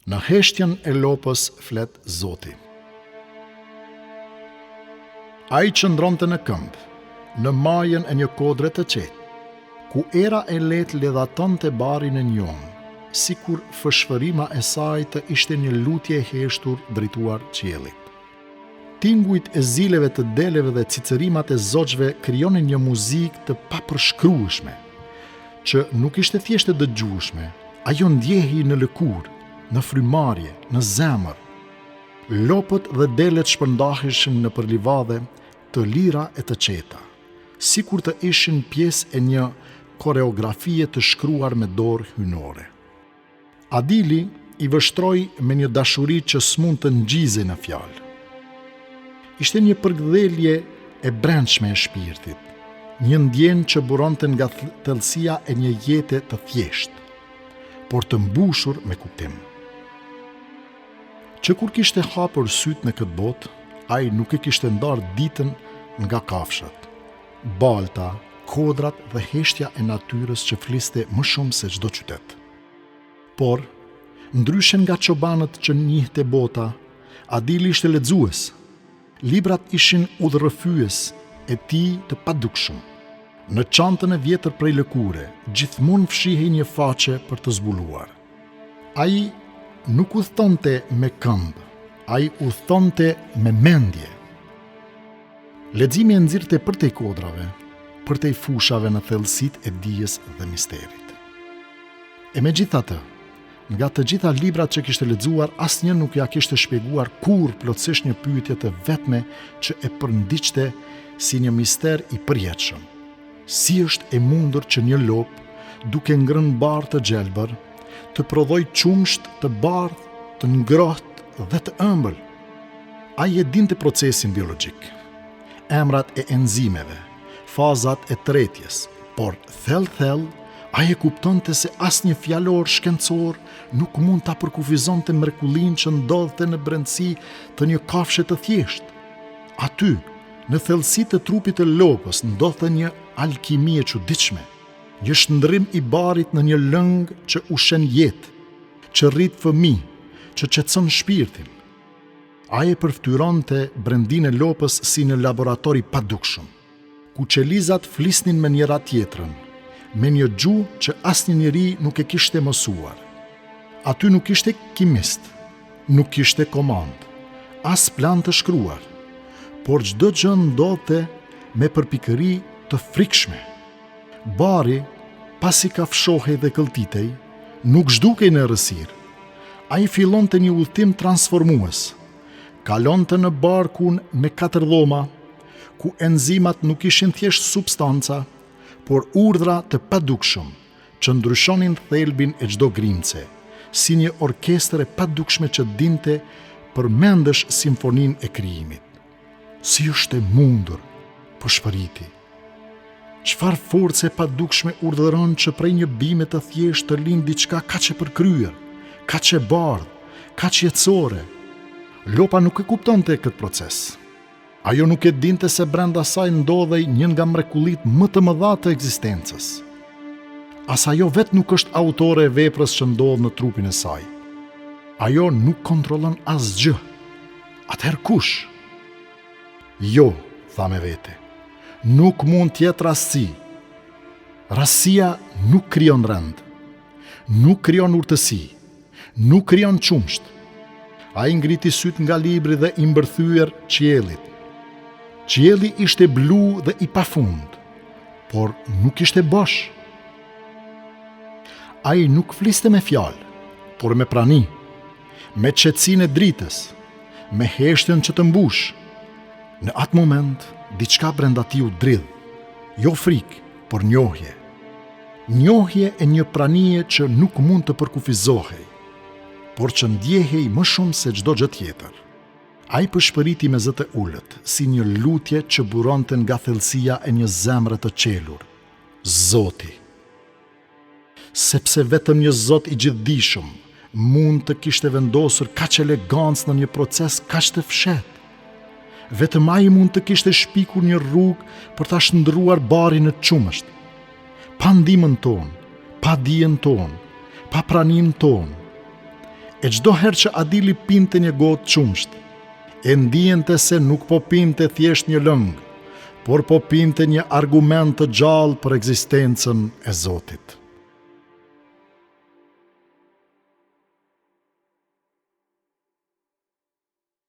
Në heshtjen e lopës flet Zoti. Ai qëndronte në këmbë, në majën e një kodre të qetë, ku era e lehtë ledhatonte barin e njomë, sikur fshfërima e saj të ishte një lutje e heshtur drejtuar qiellit. Tingujt e zileve të deleve dhe cicërimat e zogjve krijonin një muzikë të papërshkrueshme, që nuk ishte thjesht e dëgjueshme, ajo ndjehi në lëkurë, në frymarrje, në zemër. Lopët dhe delet shpërndaheshin në livade të lira e të qeta, sikur të ishin pjesë e një koreografie të shkruar me dorë hynore. Adili i vështroi me një dashuri që s'mund të ngjizej në fjalë. Ishte një përgdhelje e brendshme e shpirtit, një ndjenjë që buronte nga thellësia e një jete të thjeshtë, por të mbushur me kuptim. Që kur kishte hapur sytë në këtë botë, ai nuk e kishte ndarë ditën nga kafshat, balta, kodrat dhe heshtja e natyrës që fliste më shumë se çdo qytet. Por, ndryshe nga çobanët që njihte bota, Adili ishte lexues. Librat ishin udhërrëfyes e tij të padukshëm. Në çantën e vjetër prej lëkure, gjithmonë fshihej një faqe për të zbuluar. Ai nuk udhtonte me këmbë, ai udhtonte me mendje. Leximi e nxirrte përtej kodrave, përtej fushave në thellësitë e dijes dhe misterit. E megjithatë, nga të gjitha librat që kishte lexuar, asnjë nuk ja kishte shpjeguar kurrë plotësisht një pyetje të vetme që e përndiqte si një mister i përjetshëm. Si është e mundur që një lop, duke ngrënë barë të gjelbër, të prodhoj qumsht të bardhë, të ngrohtë dhe të ëmbël? Ai e dinte procesin biologjik, emrat e enzimeve, fazat e tretjes, por thellë ai e kuptonte se asnjë fjalor shkencor nuk mund ta përkufizonte mrekullinë që ndodhte në brendësi të një kafshe të thjeshtë. Aty, në thellësitë të trupit të lopës, ndodhte një alkimi e çuditshme, një shndërrim i barit në një lëng që ushen jetë, që rrit fëmijë, që qetëson shpirtin. Ai e përftyronte brendinë e lopës si në laboratori padukshëm, ku qelizat flisnin me njëra tjetrën, me një gjuhë që asnjë njeri nuk e kishte mësuar. Aty nuk ishte kimist, nuk ishte komand, as plan të shkruar, por çdo gjë ndodhte me përpikëri të frikshme. Bari, pasi ka fshohej dhe këlltitej, nuk zhdukej në errësirë. Ai fillonte një udhtim transformues. Kalonte në barkun me 4 dhoma, ku enzimat nuk ishin thjesht substanca, por urdhra të padukshëm që ndryshonin thelbin e çdo grimce, si një orkestër e padukshme që dinte përmendësh simfoninë e krijimit. Si është e mundur, po shpëriti. Çfarë force e padukshme urdhëron që prej një bime të thjeshtë të lind diçka kaq e përkryer, kaq e bardhë, kaq jetësore? Lopa nuk e kuptonte këtë proces. Ajo nuk e dinte se brenda saj ndodhej një nga mrekullitë më të mëdha të ekzistencës. As ajo vetë nuk është autore e veprës që ndodh në trupin e saj. Ajo nuk kontrollon asgjë. Atëherë kush? Jo, tha me vete. Nuk mund t'jetë rastësi. Rastësia nuk krijon rend, nuk krijon urtësi, nuk krijon qumsht. Ai ngriti syt nga libri dhe i mbërthyer qiellit. Qielli ishte blu dhe i pafund, por nuk ishte bosh. Ai nuk fliste me fjalë, por me prani, me qetësinë e dritës, me heshtjen që të mbush. Në atë moment, diçka brenda tij u dridh, jo frikë, por njohje. Njohje e një pranie që nuk mund të përkufizohej, por që ndjehej më shumë se çdo gjë tjetër. Ai përshpëriti me zë të ulët, si një lutje që buronte nga thellësia e një zemre të qelur. Zoti. Sepse vetëm një Zot i gjithdijshëm mund të kishte vendosur kaq elegancë në një proces kaq të fshehtë. Vetëm ai mund të kishte shpikur një rrugë për ta shndruar barin në çumësht. Pa ndihmën tonë, pa dijen tonë, pa pranimin tonë. E çdo herë që Adili pinte një gotë qumsht, e ndijente se nuk po pinte thjesht një lëngë, por po pinte një argument të gjallë për ekzistencën e Zotit.